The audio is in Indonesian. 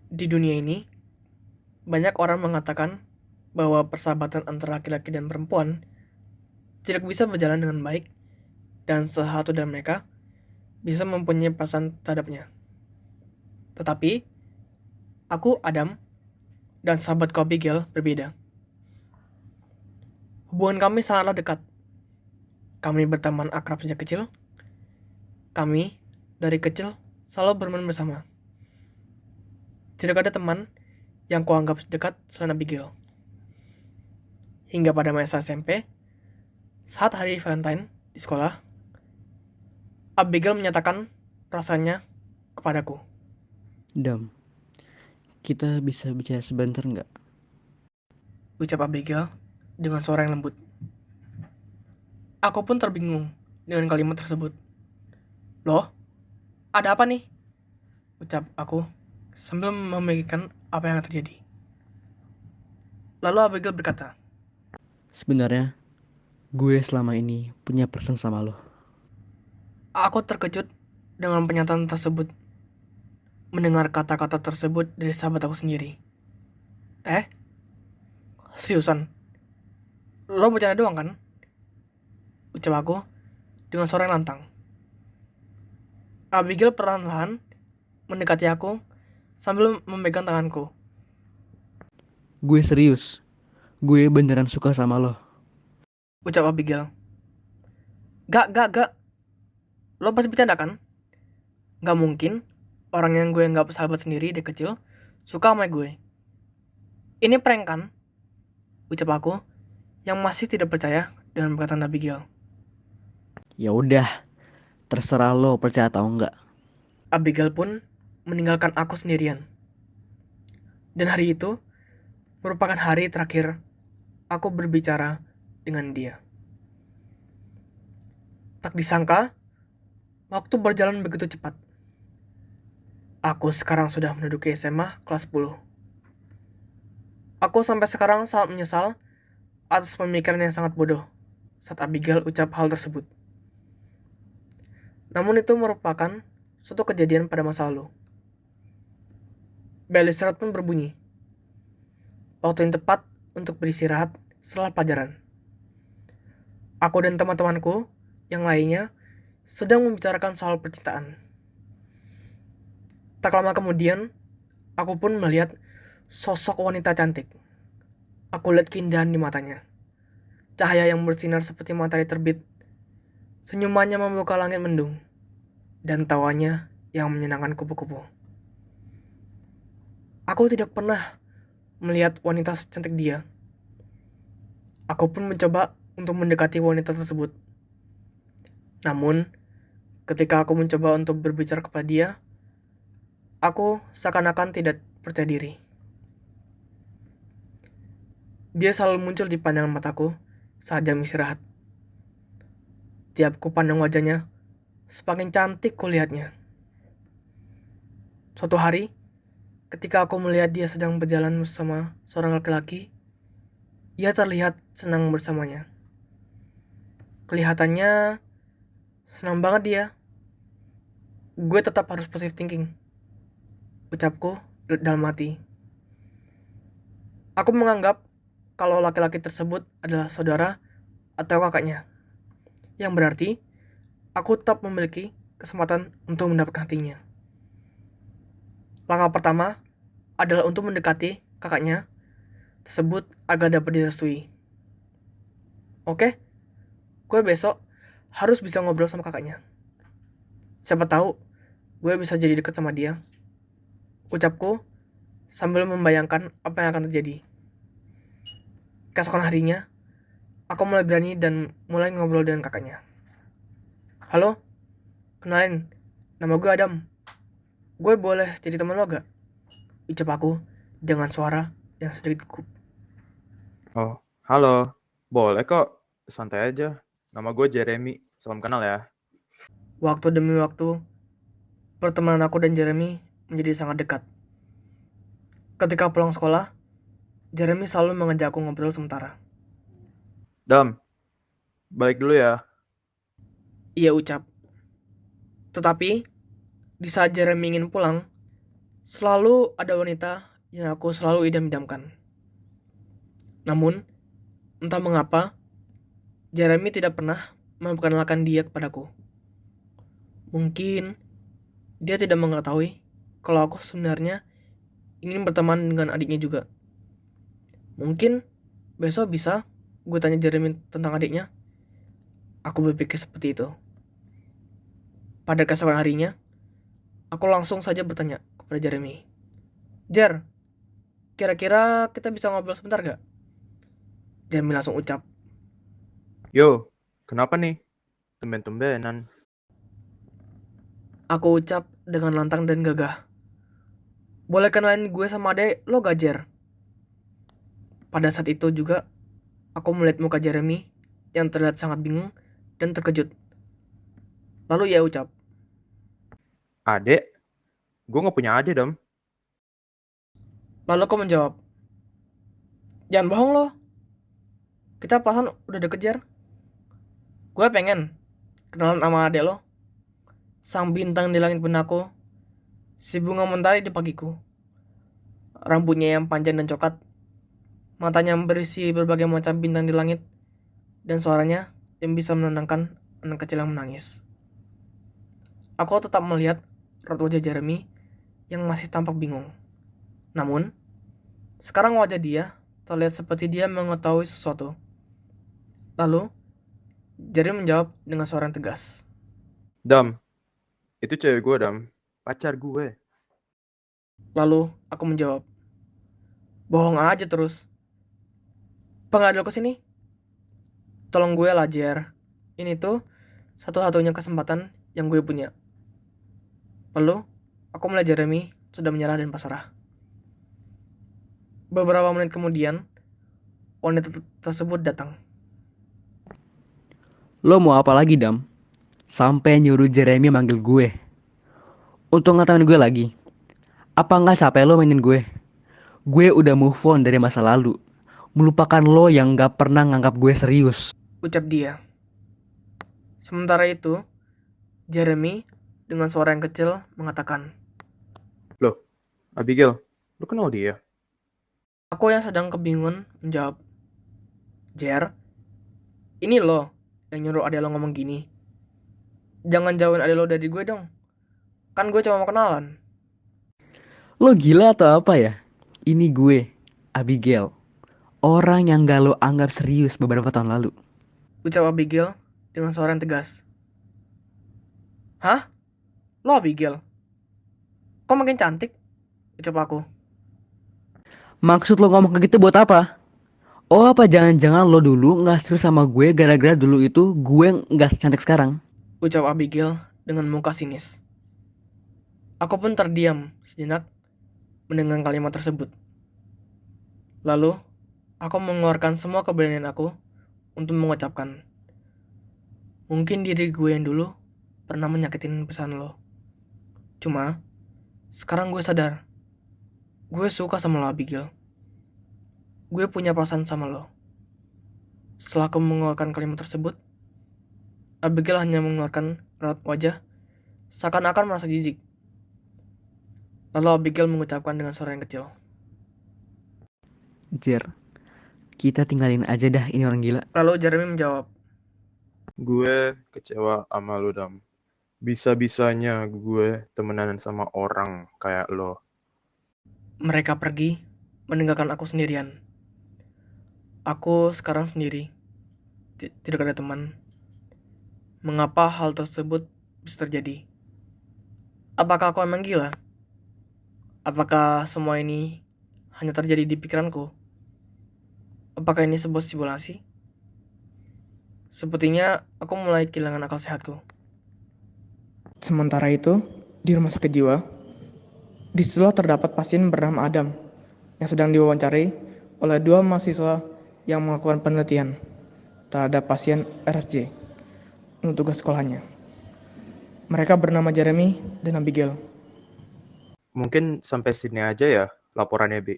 Di dunia ini, banyak orang mengatakan bahwa persahabatan antara laki-laki dan perempuan tidak bisa berjalan dengan baik dan salah satu dari mereka bisa mempunyai perasaan terhadapnya. Tetapi, aku, Adam, dan sahabatku Abigail berbeda. Hubungan kami sangatlah dekat. Kami berteman akrab sejak kecil. Kami, dari kecil, selalu bermain bersama. Tidak ada teman yang kuanggap dekat selain Abigail. Hingga pada masa SMP, saat hari Valentine di sekolah, Abigail menyatakan rasanya kepadaku. Dam, kita bisa bicara sebentar nggak? Ucap Abigail dengan suara yang lembut. Aku pun terbingung dengan kalimat tersebut. Loh, ada apa nih? Ucap aku sambil memikirkan apa yang terjadi. Lalu Abigail berkata, Sebenarnya, gue selama ini punya perasaan sama lo. aku terkejut dengan pernyataan tersebut, mendengar kata-kata tersebut dari sahabat aku sendiri. Eh, seriusan? Lo bercanda doang kan? Ucap aku dengan suara yang lantang. Abigail perlahan-lahan mendekati aku sambil memegang tanganku. Gue serius. Gue beneran suka sama lo. Ucap Abigail. Gak. Lo pasti bercanda kan? Gak mungkin orang yang gue anggap sahabat sendiri dari kecil suka sama gue. Ini prank kan? Ucap aku yang masih tidak percaya dengan perkataan Abigail. Ya udah, terserah lo percaya atau enggak. Abigail pun meninggalkan aku sendirian. Dan hari itu merupakan hari terakhir aku berbicara dengan dia. Tak disangka, waktu berjalan begitu cepat. Aku sekarang sudah menduduki SMA kelas 10. Aku sampai sekarang sangat menyesal atas pemikiran yang sangat bodoh saat Abigail ucap hal tersebut. Namun itu merupakan suatu kejadian pada masa lalu. Bel istirahat pun berbunyi. Waktu yang tepat untuk beristirahat setelah pelajaran. Aku dan teman-temanku yang lainnya sedang membicarakan soal percintaan. Tak lama kemudian, aku pun melihat sosok wanita cantik. Aku lihat keindahan di matanya. Cahaya yang bersinar seperti matahari terbit. Senyumannya membuka langit mendung. Dan tawanya yang menyenangkan kupu-kupu. Aku tidak pernah melihat wanita secantik dia. Aku pun mencoba untuk mendekati wanita tersebut. Namun, ketika aku mencoba untuk berbicara kepada dia, aku seakan-akan tidak percaya diri. Dia selalu muncul di pandangan mataku saat jam istirahat. Tiap ku pandang wajahnya, semakin cantik kulihatnya. Suatu hari, ketika aku melihat dia sedang berjalan bersama seorang laki-laki, ia terlihat senang bersamanya. Kelihatannya senang banget dia. Gue tetap harus positive thinking, ucapku dalam hati. Aku menganggap kalau laki-laki tersebut adalah saudara atau kakaknya, yang berarti aku tetap memiliki kesempatan untuk mendapatkan hatinya. Langkah pertama adalah untuk mendekati kakaknya tersebut agar dapat direstui. Oke, gue besok harus bisa ngobrol sama kakaknya. Siapa tahu gue bisa jadi dekat sama dia. Ucapku sambil membayangkan apa yang akan terjadi. Keesokan harinya, aku mulai berani dan mulai ngobrol dengan kakaknya. Halo, kenalin, nama gue Adam. Gue boleh jadi teman lo gak? Ucap aku dengan suara yang sedikit gugup. Oh, halo. Boleh kok. Santai aja. Nama gue Jeremy. Salam kenal ya. Waktu demi waktu, pertemanan aku dan Jeremy menjadi sangat dekat. Ketika pulang sekolah, Jeremy selalu mengajak aku ngobrol sementara. Dam, balik dulu ya. Ia ucap. Tetapi, di saat Jeremy ingin pulang, Selalu ada wanita yang aku selalu idam-idamkan. Namun, entah mengapa, Jeremy tidak pernah memperkenalkan dia kepadaku. Mungkin dia tidak mengetahui kalau aku sebenarnya ingin berteman dengan adiknya juga. Mungkin besok bisa gue tanya Jeremy tentang adiknya. Aku berpikir seperti itu. Pada keesokan harinya, aku langsung saja bertanya kepada Jeremy. Jer, kira-kira kita bisa ngobrol sebentar gak? Jeremy langsung ucap. Yo, kenapa nih? Tumben-tumbenan. Aku ucap dengan lantang dan gagah. Boleh kenalin gue sama adek lo gak, Jer? Pada saat itu juga, aku melihat muka Jeremy yang terlihat sangat bingung dan terkejut. Lalu ia ucap. Adek? Gue gak punya adek, Dam. Lalu aku menjawab. Jangan bohong lo. Kita perasaan udah deket, Jer. Gue pengen kenalan sama adek lo. Sang bintang di langit benakku. Si bunga mentari di pagiku. Rambutnya yang panjang dan coklat. Matanya yang berisi berbagai macam bintang di langit. Dan suaranya yang bisa menenangkan anak kecil yang menangis. Aku tetap melihat raut wajah Jeremy yang masih tampak bingung. Namun, sekarang wajah dia terlihat seperti dia mengetahui sesuatu. Lalu, Jeremy menjawab dengan suara yang tegas. Dam, itu cewek gue, Dam. Pacar gue. Lalu, aku menjawab. Bohong aja terus. Pengadil kesini. Tolong gue lah, Jer. Ini tuh satu-satunya kesempatan yang gue punya. Lalu, aku melihat Jeremy sudah menyerah dan pasrah. Beberapa menit kemudian, wanita tersebut datang. Lo mau apa lagi, Dam? Sampai nyuruh Jeremy manggil gue. Untuk ngatain gue lagi. Apa nggak capek lo mainin gue? Gue udah move on dari masa lalu. Melupakan lo yang nggak pernah nganggap gue serius. Ucap dia. Sementara itu, Jeremy dengan suara yang kecil mengatakan, Loh, Abigail, lu kenal dia? aku yang sedang kebingungan menjawab, Jer, ini lo yang nyuruh adek lo ngomong gini. Jangan jauhin adek lo dari gue dong. Kan gue cuma mau kenalan. Lo gila atau apa ya? Ini gue, Abigail. Orang yang gak lo anggap serius beberapa tahun lalu. Ucap Abigail dengan suara yang tegas. Hah? Lo Abigail? Kok makin cantik? Ucap aku. Maksud lo ngomong kayak gitu buat apa? Oh apa jangan-jangan lo dulu gak serius sama gue gara-gara dulu itu gue gak secantik sekarang? Ucap Abigail dengan muka sinis. Aku pun terdiam sejenak mendengar kalimat tersebut. Lalu, aku mengeluarkan semua keberanian aku untuk mengucapkan, mungkin diri gue yang dulu pernah menyakitin pesan lo. Cuma, sekarang gue sadar, gue suka sama lo Abigail. Gue punya perasaan sama lo. Setelah aku mengeluarkan kalimat tersebut, Abigail hanya mengeluarkan raut wajah seakan-akan merasa jijik. Lalu Abigail mengucapkan dengan suara yang kecil. Jer, kita tinggalin aja dah ini orang gila. Lalu Jeremy menjawab, Gue kecewa sama lu, Dam. Bisa-bisanya gue temenan sama orang kayak lo. mereka pergi meninggalkan aku sendirian. Aku sekarang sendiri, tidak ada teman. Mengapa hal tersebut bisa terjadi? Apakah aku emang gila? Apakah semua ini hanya terjadi di pikiranku? Apakah ini sebuah simulasi? Sepertinya aku mulai kehilangan akal sehatku. Sementara itu, di rumah sakit jiwa, disitulah terdapat pasien bernama Adam yang sedang diwawancari oleh dua mahasiswa yang melakukan penelitian terhadap pasien RSJ untuk tugas sekolahnya. Mereka bernama Jeremy dan Abigail. Mungkin sampai sini aja ya laporannya, Bi.